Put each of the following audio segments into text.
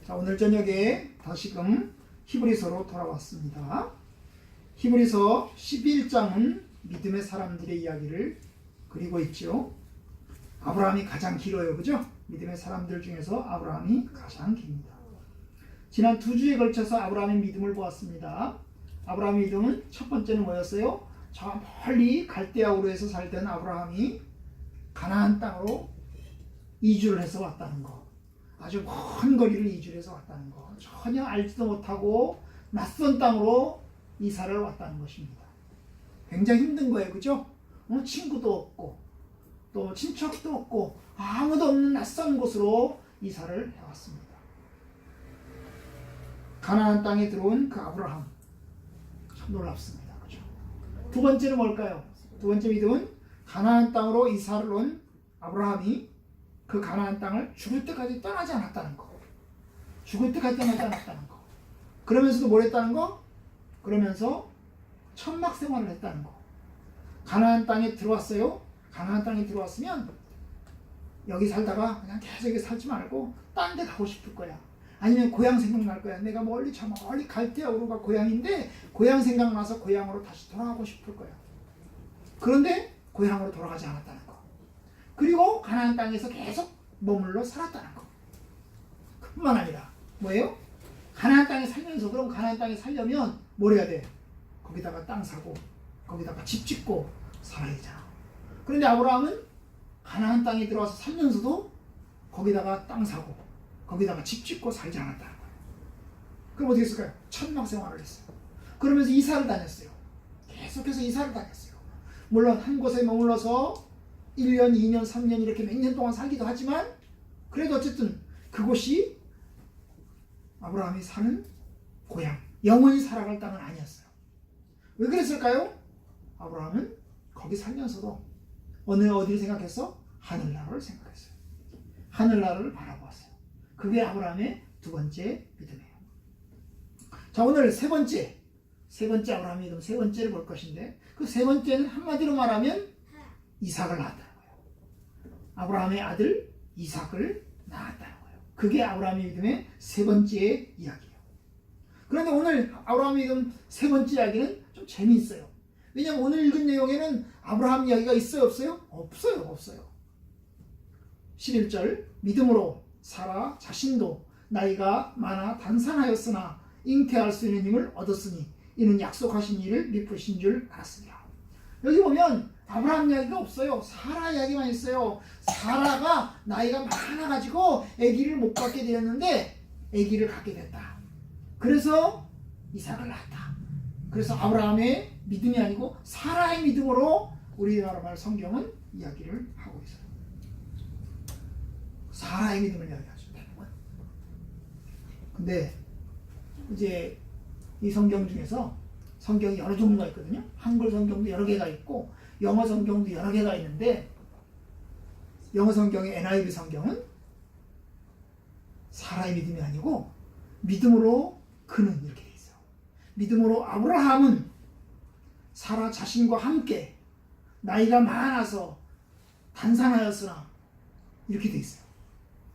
자, 오늘 저녁에 다시금 히브리서로 돌아왔습니다. 히브리서 11장은 믿음의 사람들의 이야기를 그리고 있죠. 아브라함이 가장 길어요. 그죠? 믿음의 사람들 중에서 아브라함이 가장 깁니다. 지난 2주에 걸쳐서 아브라함의 믿음을 보았습니다. 아브라함의 믿음은 첫 번째는 뭐였어요? 저 멀리 갈대아 우르에서 살던 아브라함이 가나안 땅으로 이주를 해서 왔다는 거. 아주 먼 거리를 이주를 해서 왔다는 거. 전혀 알지도 못하고 낯선 땅으로 이사를 왔다는 것입니다. 굉장히 힘든 거예요. 그죠? 친구도 없고 또 친척도 없고 아무도 없는 낯선 곳으로 이사를 해왔습니다. 가나안 땅에 들어온 그 아브라함 참 놀랍습니다. 그죠? 두 번째는 뭘까요? 두 번째 믿음은 가나안 땅으로 이사를 온 아브라함이 그 가나안 땅을 죽을 때까지 떠나지 않았다는 거. 죽을 때까지 떠나지 않았다는 거. 그러면서도 뭘 했다는 거? 그러면서 천막 생활을 했다는 거. 가나안 땅에 들어왔어요. 가나안 땅에 들어왔으면 여기 살다가 그냥 계속 여기 살지 말고 딴 데 가고 싶을 거야. 아니면 고향 생각날 거야. 내가 멀리 저 멀리 갈대아 우르가 고향인데 고향 생각나서 고향으로 다시 돌아가고 싶을 거야. 그런데 고향으로 돌아가지 않았다는 거. 그리고 가나안 땅에서 계속 머물러 살았다는 거. 그뿐만 아니라 뭐예요? 가나안 땅에 살면서 그럼 가나안 땅에 살려면 뭘 해야 돼? 거기다가 땅 사고 거기다가 집 짓고 살아야 되잖아. 그런데 아브라함은 가나안 땅에 들어와서 살면서도 거기다가 땅 사고 거기다가 집 짓고 살지 않았다는 거예요. 그럼 어떻게 했을까요? 천막 생활을 했어요. 그러면서 이사를 다녔어요. 계속해서 이사를 다녔어요. 물론 한 곳에 머물러서 1년, 2년, 3년 이렇게 몇 년 동안 살기도 하지만 그래도 어쨌든 그곳이 아브라함이 사는 고향, 영원히 살아갈 땅은 아니었어요. 왜 그랬을까요? 아브라함은 거기 살면서도 어디를 생각했어? 하늘나라를 생각했어요. 하늘나라를 바라보았어요. 그게 아브라함의 두 번째 믿음이에요. 자, 오늘 세 번째 아브라함의 믿음, 세 번째를 볼 것인데 그 세 번째는 한마디로 말하면 이삭을 낳았다는 거예요. 아브라함의 아들 이삭을 낳았다는 거예요. 그게 아브라함의 믿음의 세 번째 이야기예요. 그런데 오늘 아브라함의 믿음 세 번째 이야기는 좀 재미있어요. 왜냐하면 오늘 읽은 내용에는 아브라함 이야기가 있어요? 없어요? 없어요. 11절 믿음으로 사라 자신도 나이가 많아 단산하였으나 잉태할 수 있는 힘을 얻었으니 이는 약속하신 일을 미쁘신 줄 알았습니다. 여기 보면 아브라함 이야기가 없어요. 사라 이야기만 있어요. 사라가 나이가 많아가지고 아기를 못 갖게 되었는데 아기를 갖게 됐다. 그래서 이삭을 낳았다. 그래서 아브라함의 믿음이 아니고 사라의 믿음으로 우리나라 말 성경은 이야기를 하고 있어요. 사라의 믿음을 이야기하죠. 근데 이제 이 성경 중에서 성경이 여러 종류가 있거든요. 한글 성경도 여러 개가 있고 영어 성경도 여러 개가 있는데 영어 성경의 NIV 성경은 사라의 믿음이 아니고 믿음으로 그는 이렇게 돼 있어요. 믿음으로 아브라함은 사라 자신과 함께 나이가 많아서 단산하였으나 이렇게 돼 있어요.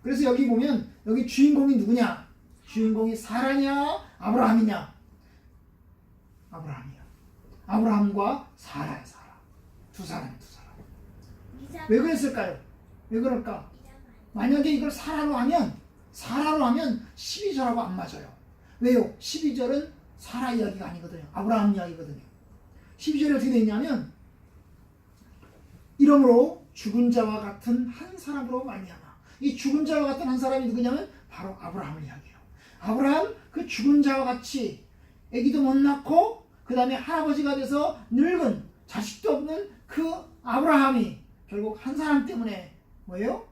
그래서 여기 보면 여기 주인공이 누구냐? 주인공이 사라냐? 아브라함이냐? 아브라함이야. 아브라함과 사라야. 두 사람. 왜 그랬을까요? 왜 그럴까? 만약에 이걸 사라로 하면 12절하고 안 맞아요. 왜요? 12절은 사라 이야기가 아니거든요. 아브라함 이야기거든요. 12절에 어떻게 되어 있냐면 이러므로 죽은 자와 같은 한 사람으로 말미암아. 이 죽은 자와 같은 한 사람이 누구냐면 바로 아브라함을 이야기해요. 아브라함 그 죽은 자와 같이 아기도 못 낳고 그 다음에 할아버지가 돼서 늙은 자식도 없는 그 아브라함이 결국 한 사람 때문에 뭐예요?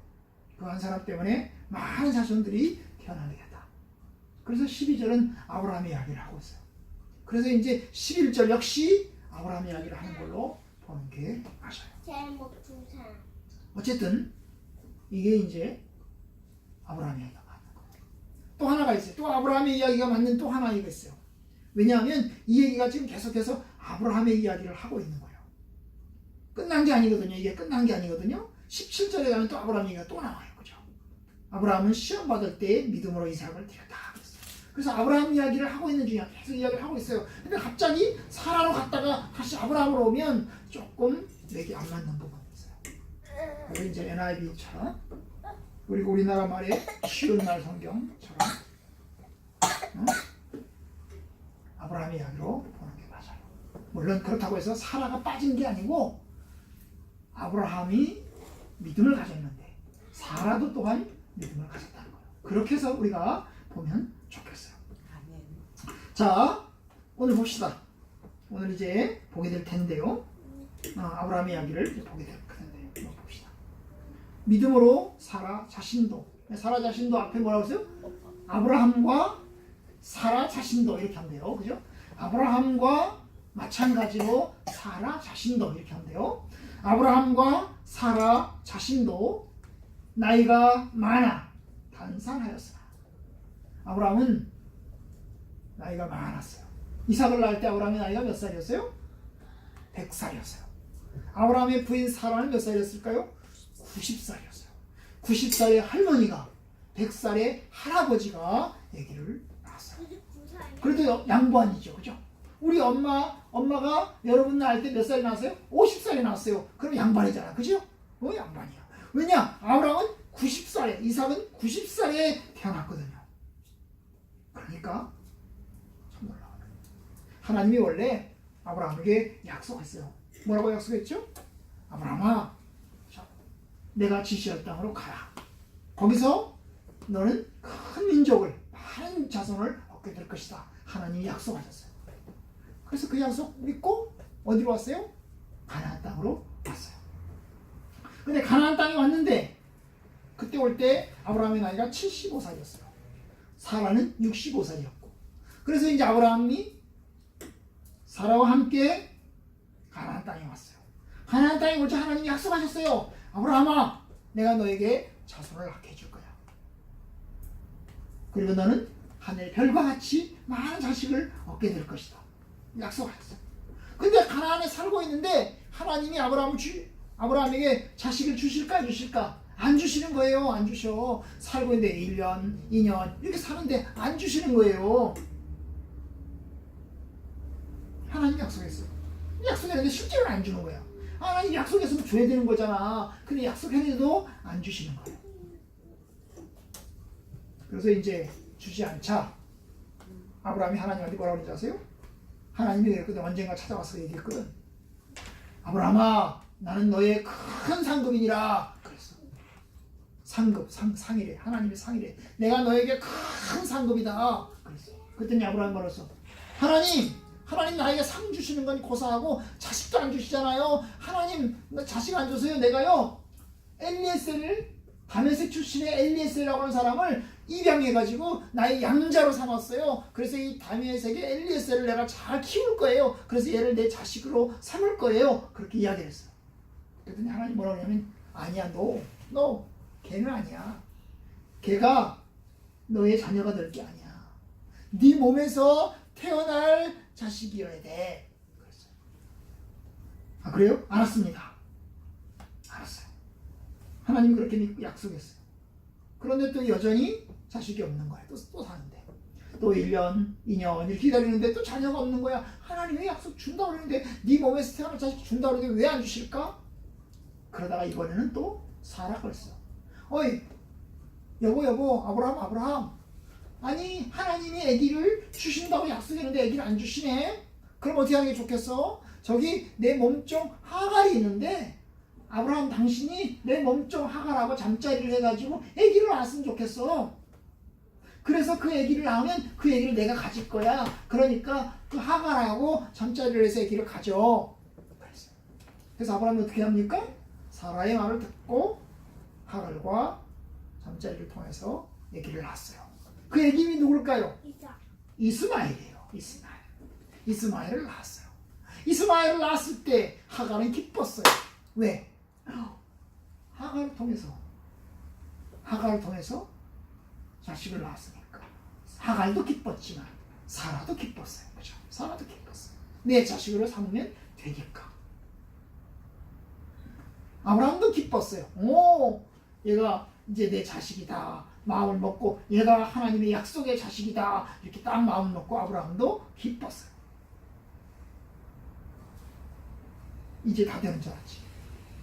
그 한 사람 때문에 많은 자손들이 태어나게 됐다. 그래서 12절은 아브라함의 이야기를 하고 있어요. 그래서 이제 11절 역시 아브라함의 이야기를 하는 걸로 보는 게 맞아요. 어쨌든 이게 이제 아브라함의 이야기가 맞는 거예요. 또 하나가 있어요. 또 아브라함의 이야기가 맞는 또 하나가 있어요. 왜냐하면 이 얘기가 지금 계속해서 아브라함의 이야기를 하고 있는 거예요. 끝난 게 아니거든요. 이게 끝난 게 아니거든요. 17절에 가면 또 아브라함 얘기가 또 나와요. 그죠? 아브라함은 시험 받을 때 믿음으로 이삭을 드렸다. 그래서 아브라함 이야기를 하고 있는 중이야. 계속 이야기를 하고 있어요. 근데 갑자기 사라로 갔다가 다시 아브라함으로 오면 조금 맥이 안 맞는 부분이 있어요. 우리 이제 NIV처럼 그리고 우리나라 말에 쉬운 말 성경처럼 아브라함 이야기로 보는 게 맞아요. 물론 그렇다고 해서 사라가 빠진 게 아니고 아브라함이 믿음을 가졌는데 사라도 또한 믿음을 가졌다는 거예요. 그렇게 해서 우리가 보면 좋겠어요. 자, 오늘 봅시다. 오늘 이제 보게 될 텐데요. 아브라함의 이야기를 이제 보게 될 텐데요. 봅시다. 믿음으로 사라 자신도 앞에 뭐라고 했어요? 아브라함과 사라 자신도 이렇게 하면 돼요. 그죠? 아브라함과 마찬가지로 사라 자신도 이렇게 하면 돼요. 아브라함과 사라 자신도 나이가 많아 단산하였으나. 아브라함은 나이가 많았어요. 이삭을 낳을 때 아브라함의 나이가 몇 살이었어요? 100살이었어요. 아브라함의 부인 사라는 몇 살이었을까요? 90살이었어요. 90살의 할머니가 100살의 할아버지가 아기를 낳았어요. 그래도 양보 아니죠, 그죠? 우리 엄마가 여러분 낳을 때 몇 살에 낳았어요? 50살에 낳았어요. 그럼 양반이잖아, 그죠? 양반이야. 왜냐? 아브라함은 90살에, 이삭은 90살에 태어났거든요. 그러니까 참 놀라워요. 하나님이 원래 아브라함에게 약속했어요. 뭐라고 약속했죠? 아브라함아, 내가 지시할 땅으로 가라. 거기서 너는 큰 민족을, 많은 자손을 얻게 될 것이다. 하나님이 약속하셨어요. 그래서 그 약속 믿고 어디로 왔어요? 가나안 땅으로 왔어요. 근데 가나안 땅에 왔는데 그때 올 때 아브라함의 나이가 75살이었어요. 사라는 65살이었고. 그래서 이제 아브라함이 사라와 함께 가나안 땅에 왔어요. 가나안 땅에 올 때 하나님이 약속하셨어요. 아브라함아, 내가 너에게 자손을 낳게 해줄 거야. 그리고 너는 하늘 별과 같이 많은 자식을 얻게 될 것이다. 약속하셨어요. 근데 가나안에 살고 있는데 하나님이 아브라함에게 자식을 주실까 안 주실까? 안 주시는 거예요. 안 주셔. 살고 있는데 1년, 2년 이렇게 사는데 안 주시는 거예요. 하나님 약속했어요. 약속했는데 실제로 안 주는 거야. 하나님 약속했으면 줘야 되는 거잖아. 근데 약속했는데도 안 주시는 거예요. 그래서 이제 주지 않자 아브라함이 하나님한테 뭐라고 그러지 아세요? 하나님이 그랬거든. 언젠가 찾아와서 얘기했거든. 아브라함아, 나는 너의 큰 상급이니라. 그랬어. 상급, 상이래. 하나님의 상이래. 내가 너에게 큰 상급이다. 그랬어. 그랬더니 아브라함이 말했어. 하나님 나에게 상 주시는 건 고사하고 자식도 안 주시잖아요. 하나님 자식 안 주세요. 내가요 엘리에셀을 다메섹 출신의 엘리에셀이라고 하는 사람을 입양해가지고 나의 양자로 삼았어요. 그래서 이 다메섹의 엘리에셀을 내가 잘 키울 거예요. 그래서 얘를 내 자식으로 삼을 거예요. 그렇게 이야기를 했어요. 그랬더니 하나님 뭐라고 하냐면 아니야, 너 걔는 아니야. 걔가 너의 자녀가 될 게 아니야. 네 몸에서 태어날 자식이어야 돼. 그랬어요. 아, 그래요? 알았습니다. 알았어요. 하나님이 그렇게 믿고 약속했어요. 그런데 또 여전히 자식이 없는 거야. 또 사는데. 또 1년, 2년 이렇게 기다리는데 또 자녀가 없는 거야. 하나님이 약속 준다고 그러는데 네 몸에서 태어날 자식 준다고 그러는데 왜 안 주실까? 그러다가 이번에는 또 사라가 그랬어. 어이, 여보, 아브라함. 아니, 하나님이 아기를 주신다고 약속했는데 아기를 안 주시네? 그럼 어떻게 하는 게 좋겠어? 저기 내 몸종 하갈이 있는데 아브라함 당신이 내 몸종 하갈하고 잠자리를 해가지고 아기를 낳았으면 좋겠어. 그래서 그 아기를 낳으면 그 아기를 내가 가질 거야. 그러니까 그 하갈하고 잠자리를 해서 아기를 가져. 그래서 아브라함이 어떻게 합니까? 사라의 말을 듣고 하갈과 잠자리를 통해서 아기를 낳았어요. 그 아기이 누굴까요? 이스마엘이에요. 이스마엘을 낳았어요. 이스마엘을 낳았을 때 하갈은 기뻤어요. 왜? 하갈을 통해서 자식을 낳았으니까. 하갈도 기뻤지만 사라도 기뻤어요. 그죠? 사라도 기뻤어요. 내 자식으로 삼으면 되니까. 아브라함도 기뻤어요. 얘가 이제 내 자식이다 마음을 먹고 얘가 하나님의 약속의 자식이다 이렇게 딱 마음을 먹고 아브라함도 기뻤어요. 이제 다 되는 줄 알았지.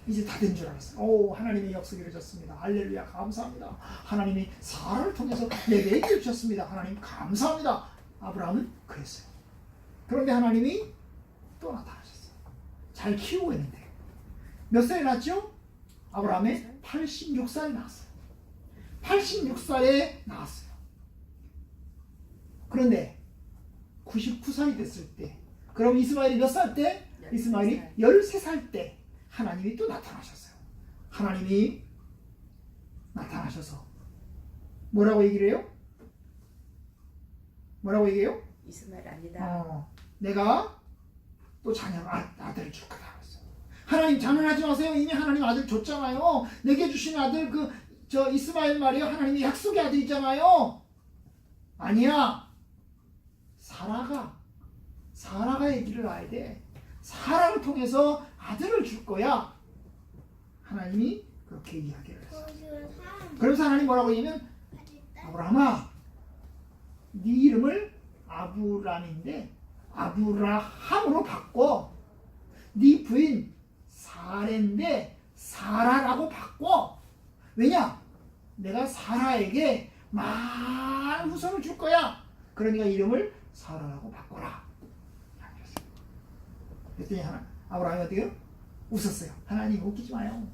이제 다 된 줄 알았어요. 오, 하나님의 약속이 이루어졌습니다. 할렐루야, 감사합니다. 하나님이 사라를 통해서 내게 얘기해 주셨습니다. 하나님 감사합니다. 아브라함은 그랬어요. 그런데 하나님이 또 나타나셨어요. 잘 키우고 있는데 몇 살에 낳았죠? 아브라함의 86살에 낳았어요. 86살에 낳았어요. 그런데 99살이 됐을 때, 그럼 이스마엘이 몇 살 때? 이스마엘이 13살 때 하나님이 또 나타나셨어요. 하나님이 나타나셔서 뭐라고 얘기를 해요? 뭐라고 얘기해요? 이스마엘 아니다. 내가 또 아들을 줄 거다. 하나님 장난하지 마세요. 이미 하나님 아들 줬잖아요. 내게 주신 아들 저 이스마엘 말이요. 하나님이 약속의 아들이잖아요. 아니야. 사라가 얘기를 해야 돼. 사라를 통해서 아들을 줄 거야. 하나님이 그렇게 이야기를 했어요. 그래서 하나님 뭐라고 얘기하면 아브라함아, 네 이름을 아브람인데 아브라함으로 바꿔. 네 부인 사레인데 사라라고 바꿔. 왜냐? 내가 사라에게 많은 후손을 줄 거야. 그러니까 이름을 사라라고 바꿔라. 그랬더니 아브라함이 어떻게 해요? 웃었어요. 하나님 웃기지 마요.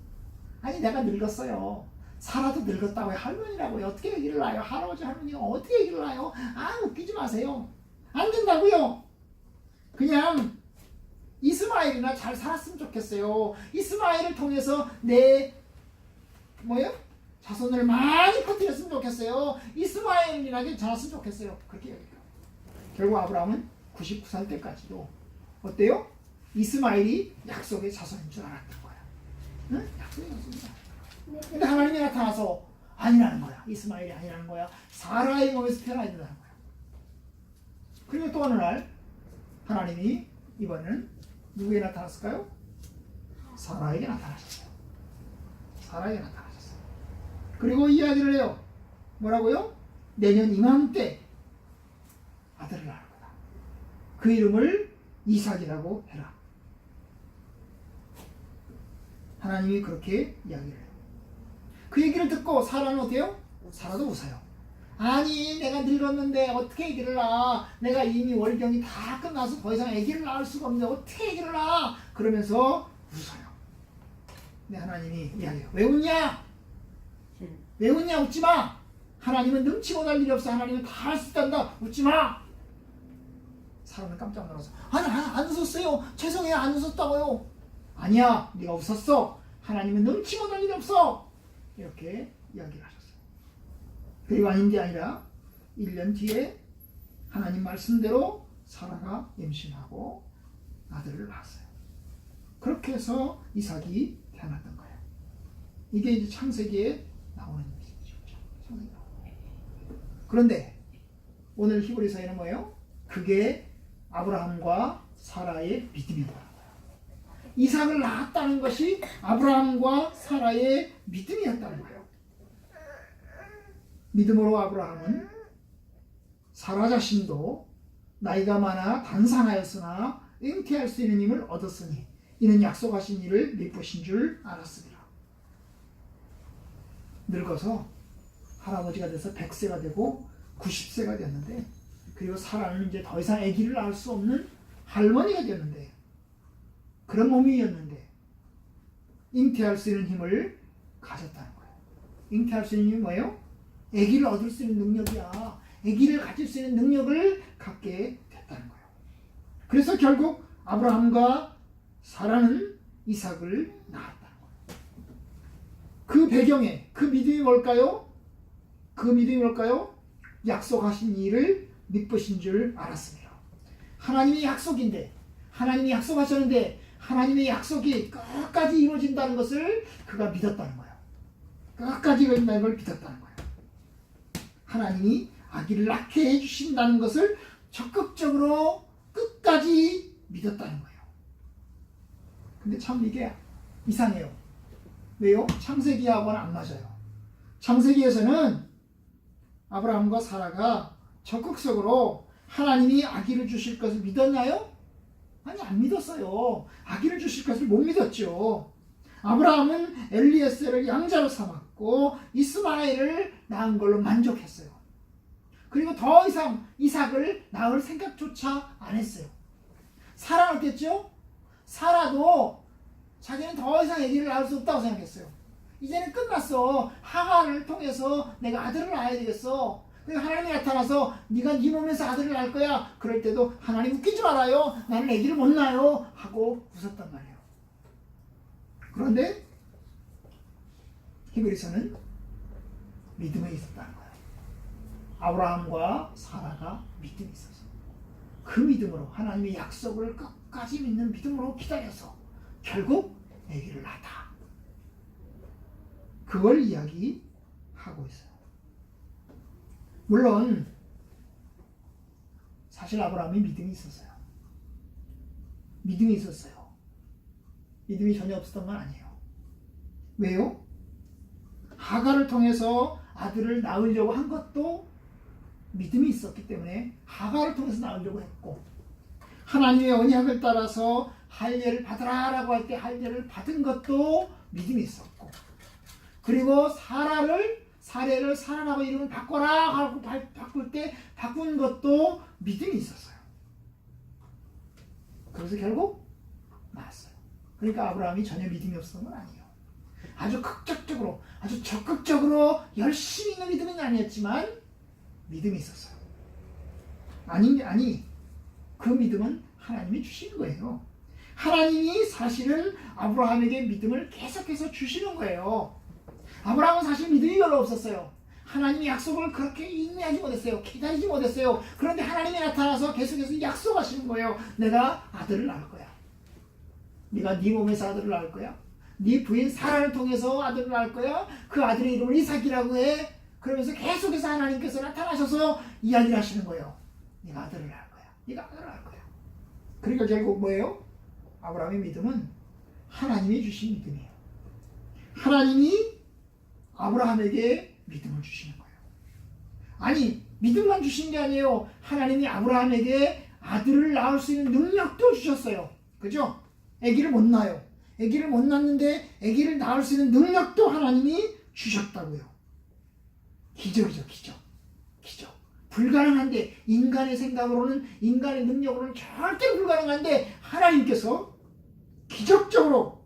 아니 내가 늙었어요. 사라도 늙었다고요. 할머니라고요. 어떻게 얘기를 해요? 할아버지 할머니가 어떻게 얘기를 해요? 웃기지 마세요. 안 된다고요. 그냥 이스마엘이나 잘 살았으면 좋겠어요. 이스마엘을 통해서 내 자손을 많이 퍼뜨렸으면 좋겠어요. 이스마엘이나 괜찮았으면 좋겠어요. 그렇게 얘기해요. 결국 아브라함은 99살 때까지도 어때요? 이스마엘이 약속의 자손인 줄 알았던 거야. 응? 약속의 자손이야. 근데 하나님이 나타나서 아니라는 거야. 이스마엘이 아니라는 거야. 사라의 몸에서 태어나야 된다는 거야. 그리고 또 어느 날 하나님이 이번에는 누구에게 나타났을까요? 사라에게 나타나셨어요. 사라에게 나타나셨어요. 그리고 이야기를 해요. 뭐라고요? 내년 이맘때 아들을 낳을 거다. 그 이름을 이삭이라고 해라. 하나님이 그렇게 이야기를 해요. 그 얘기를 듣고 사라는 어때요? 사라도 웃어요. 아니 내가 늙었는데 어떻게 아기를 낳아? 내가 이미 월경이 다 끝나서 더 이상 아기를 낳을 수가 없는데 어떻게 아기를 낳아? 그러면서 웃어요. 근데 하나님이 이야기해요. 왜 웃냐? 왜 웃냐? 웃지 마. 하나님은 능치 못할 일이 없어. 하나님은 다 할 수 있단다. 웃지 마. 사람은 깜짝 놀라서 아니 안 웃었어요. 죄송해요. 안 웃었다고요. 아니야. 네가 웃었어. 하나님은 능치 못할 일이 없어. 이렇게 이야기를 하셨어요. 그리고 아닌 게 아니라 1년 뒤에 하나님 말씀대로 사라가 임신하고 아들을 낳았어요. 그렇게 해서 이삭이 태어났던 거예요. 이게 이제 창세기에 나오는 얘기죠. 그런데 오늘 히브리서에는 뭐예요? 그게 아브라함과 사라의 믿음이라는 거예요. 이삭을 낳았다는 것이 아브라함과 사라의 믿음이었다는 거예요. 믿음으로 아브라함은 사라 자신도 나이가 많아 단상하였으나 잉태할 수 있는 힘을 얻었으니 이는 약속하신 일을 미쁘신 줄 알았습니다. 늙어서 할아버지가 돼서 100세가 되고 90세가 됐는데, 그리고 사라는 이제 더 이상 아기를 낳을 수 없는 할머니가 됐는데, 그런 몸이었는데 잉태할 수 있는 힘을 가졌다는 거예요. 잉태할 수 있는 힘이 뭐예요? 아기를 얻을 수 있는 능력이야. 아기를 가질 수 있는 능력을 갖게 됐다는 거예요. 그래서 결국 아브라함과 사라는 이삭을 낳았다는 거예요. 그 배경에 그 믿음이 뭘까요? 그 믿음이 뭘까요? 약속하신 일을 미쁘신 줄 알았습니다. 하나님의 약속인데, 하나님이 약속하셨는데 하나님의 약속이 끝까지 이루어진다는 것을 그가 믿었다는 거예요. 끝까지 이루어진다는 걸 믿었다는 거예요. 하나님이 아기를 낳게 해주신다는 것을 적극적으로 끝까지 믿었다는 거예요. 근데 참 이게 이상해요. 왜요? 창세기하고는 안 맞아요. 창세기에서는 아브라함과 사라가 적극적으로 하나님이 아기를 주실 것을 믿었나요? 아니, 안 믿었어요. 아기를 주실 것을 못 믿었죠. 아브라함은 엘리에셀을 양자로 삼았고 이스마엘을 낳은 걸로 만족했어요. 그리고 더 이상 이삭을 낳을 생각조차 안 했어요. 사라는 어땠죠? 사라도 자기는 더 이상 아기를 낳을 수 없다고 생각했어요. 이제는 끝났어. 하갈을 통해서 내가 아들을 낳아야 되겠어. 그리고 하나님이 나타나서 네가 네 몸에서 아들을 낳을 거야. 그럴 때도 하나님 웃기지 말아요. 나는 아기를 못 낳아요. 하고 웃었단 말이에요. 그런데 히브리서는 믿음이 있었다는 거예요. 아브라함과 사라가 믿음이 있어서 그 믿음으로 하나님의 약속을 끝까지 믿는 믿음으로 기다려서 결국 아기를 낳았다. 그걸 이야기하고 있어요. 물론 사실 아브라함이 믿음이 있었어요. 믿음이 있었어요. 믿음이 전혀 없었던 건 아니에요. 왜요? 하갈을 통해서 아들을 낳으려고 한 것도 믿음이 있었기 때문에 하갈을 통해서 낳으려고 했고, 하나님의 언약을 따라서 할례를 받으라라고 할 때 할례를 받은 것도 믿음이 있었고, 그리고 사례를 사라라고 이름을 바꿔라 하고 바꿀 때 바꾼 것도 믿음이 있었어요. 그래서 결국 낳았어요. 그러니까 아브라함이 전혀 믿음이 없었던 건 아니에요. 아주 극적적으로, 아주 적극적으로 열심히 있는 믿음은 아니었지만 믿음이 있었어요. 아니, 그 믿음은 하나님이 주시는 거예요. 하나님이 사실은 아브라함에게 믿음을 계속해서 주시는 거예요. 아브라함은 사실 믿음이 별로 없었어요. 하나님의 약속을 그렇게 인내하지 못했어요. 기다리지 못했어요. 그런데 하나님이 나타나서 계속해서 약속하시는 거예요. 내가 아들을 낳을 거야. 네가 네 몸에서 아들을 낳을 거야. 네 부인 사라를 통해서 아들을 낳을 거야. 그 아들의 이름을 이삭이라고 해. 그러면서 계속해서 하나님께서 나타나셔서 이야기를 하시는 거예요. 네가 아들을 낳을 거야. 네가 아들을 낳을 거야. 그러니까 결국 뭐예요? 아브라함의 믿음은 하나님이 주신 믿음이에요. 하나님이 아브라함에게 믿음을 주시는 거예요. 아니, 믿음만 주신 게 아니에요. 하나님이 아브라함에게 아들을 낳을 수 있는 능력도 주셨어요. 그죠? 아기를 못 낳아요. 아기를 못 낳는데 아기를 낳을 수 있는 능력도 하나님이 주셨다고요. 기적이죠, 기적. 불가능한데, 인간의 생각으로는, 인간의 능력으로는 절대 불가능한데 하나님께서 기적적으로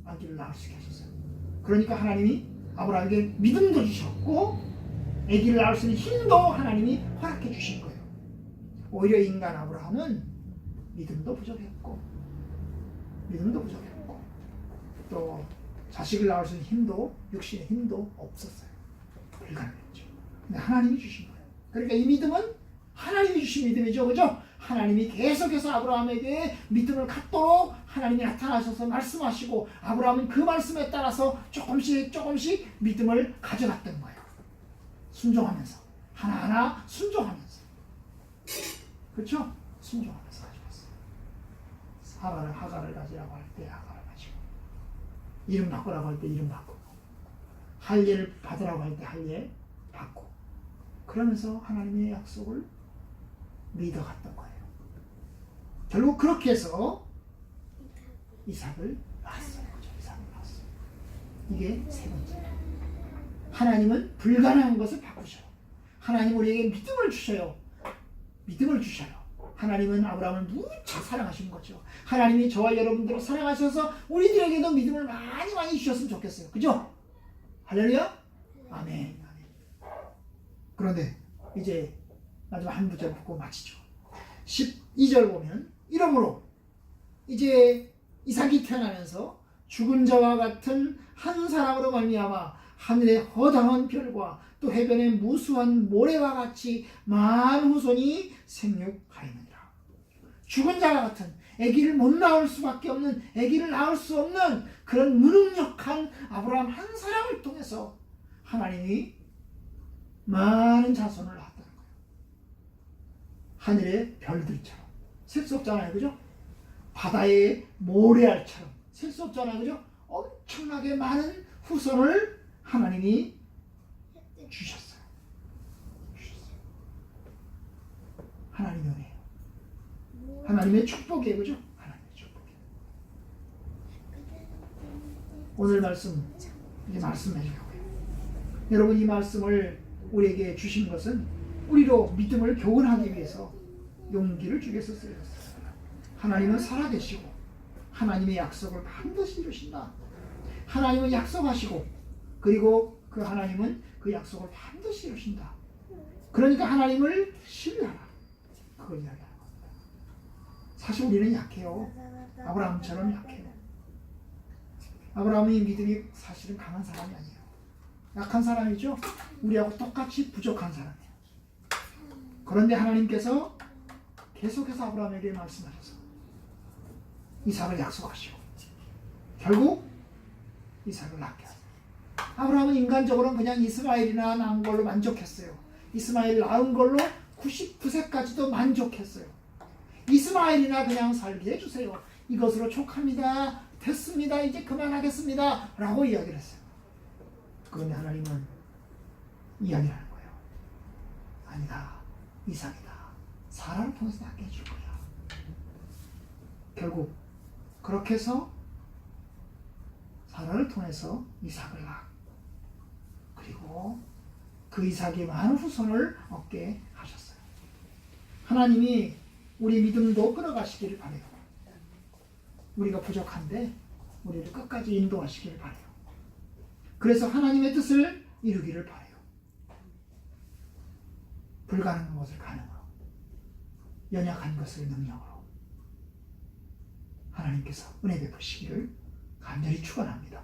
아기를 낳을 수 있게 하셨어요. 그러니까 하나님이 아브라함에게 믿음도 주셨고 아기를 낳을 수 있는 힘도 하나님이 허락해 주신 거예요. 오히려 인간 아브라함은 믿음도 부족했고 또 자식을 낳을 수 있는 힘도, 육신의 힘도 없었어요. 불가능했죠. 근데 하나님이 주신 거예요. 그러니까 이 믿음은 하나님이 주신 믿음이죠. 그죠? 하나님이 계속해서 아브라함에게 믿음을 갖도록 하나님이 나타나셔서 말씀하시고, 아브라함은 그 말씀에 따라서 조금씩 믿음을 가져갔던 거예요. 순종하면서, 하나하나 순종하면서. 그렇죠? 순종하면서 가져갔어요. 사라를, 하갈을 가지라고 할 때 하갈을 가지고, 이름 바꾸라고 할 때 이름 바꾸고, 할례를 받으라고 할 때 할례 받고, 그러면서 하나님의 약속을 믿어갔던 거예요. 결국 그렇게 해서 이삭을 낳았어요. 이게 세 번째. 하나님은 불가능한 것을 바꾸셔요. 하나님 우리에게 믿음을 주셔요. 하나님은 아브라함을 무척 사랑하시는 거죠. 하나님이 저와 여러분들을 사랑하셔서 우리들에게도 믿음을 많이 주셨으면 좋겠어요. 그죠? 할렐루야? 아멘. 그런데 이제 마지막 한 구절 보고 마치죠. 12절 보면, 이러므로 이제 이삭이 태어나면서 죽은 자와 같은 한 사람으로 말미암아 하늘의 허당한 별과 또 해변의 무수한 모래와 같이 많은 후손이 생육하였느니라. 죽은 자와 같은, 아기를 못 낳을 수밖에 없는, 아기를 낳을 수 없는 그런 무능력한 아브라함 한 사람을 통해서 하나님이 많은 자손을 낳았다는 거예요. 하늘의 별들처럼. 셀 수 없잖아요. 그죠? 바다의 모래알처럼 셀 수 없잖아요. 그죠? 엄청나게 많은 후손을 하나님이 주셨어요. 하나님의 은혜예요. 하나님의 축복이에요. 그죠? 하나님의 축복이에요. 오늘 말씀 이제 말씀해주려고요. 여러분, 이 말씀을 우리에게 주신 것은 우리로 믿음을 교훈하기 위해서, 용기를 주기 위해서 쓰였어요. 하나님은 살아계시고 하나님의 약속을 반드시 이루신다. 하나님은 약속하시고, 그리고 그 하나님은 그 약속을 반드시 이루신다. 그러니까 하나님을 신뢰하라. 그걸 이야기하는 겁니다. 사실 우리는 약해요. 아브라함처럼 약해요. 아브라함의 믿음이 사실은 강한 사람이 아니에요. 약한 사람이죠. 우리하고 똑같이 부족한 사람이에요. 그런데 하나님께서 계속해서 아브라함에게 말씀하셔서 이삭을 약속하시고 결국 이삭을 낳게 하세요. 아브라함은 인간적으로는 그냥 이스마엘이나 낳은 걸로 만족했어요. 이스마엘 낳은 걸로 99세까지도 만족했어요. 이스마엘이나 그냥 살게 해주세요. 이것으로 족합니다. 됐습니다. 이제 그만하겠습니다. 라고 이야기를 했어요. 그런데 하나님은 이야기를 하는 거예요. 아니다. 이삭이다. 사라를 통해서 낳게 해줄 거야. 결국 그렇게 해서 사라를 통해서 이삭을 낳고, 그리고 그 이삭이 많은 후손을 얻게 하셨어요. 하나님이 우리 믿음도 끌어가시기를 바라요. 우리가 부족한데 우리를 끝까지 인도하시기를 바라요. 그래서 하나님의 뜻을 이루기를 바라요. 불가능한 것을 가능으로, 연약한 것을 능력으로 하나님께서 은혜 베푸시기를 간절히 축원합니다.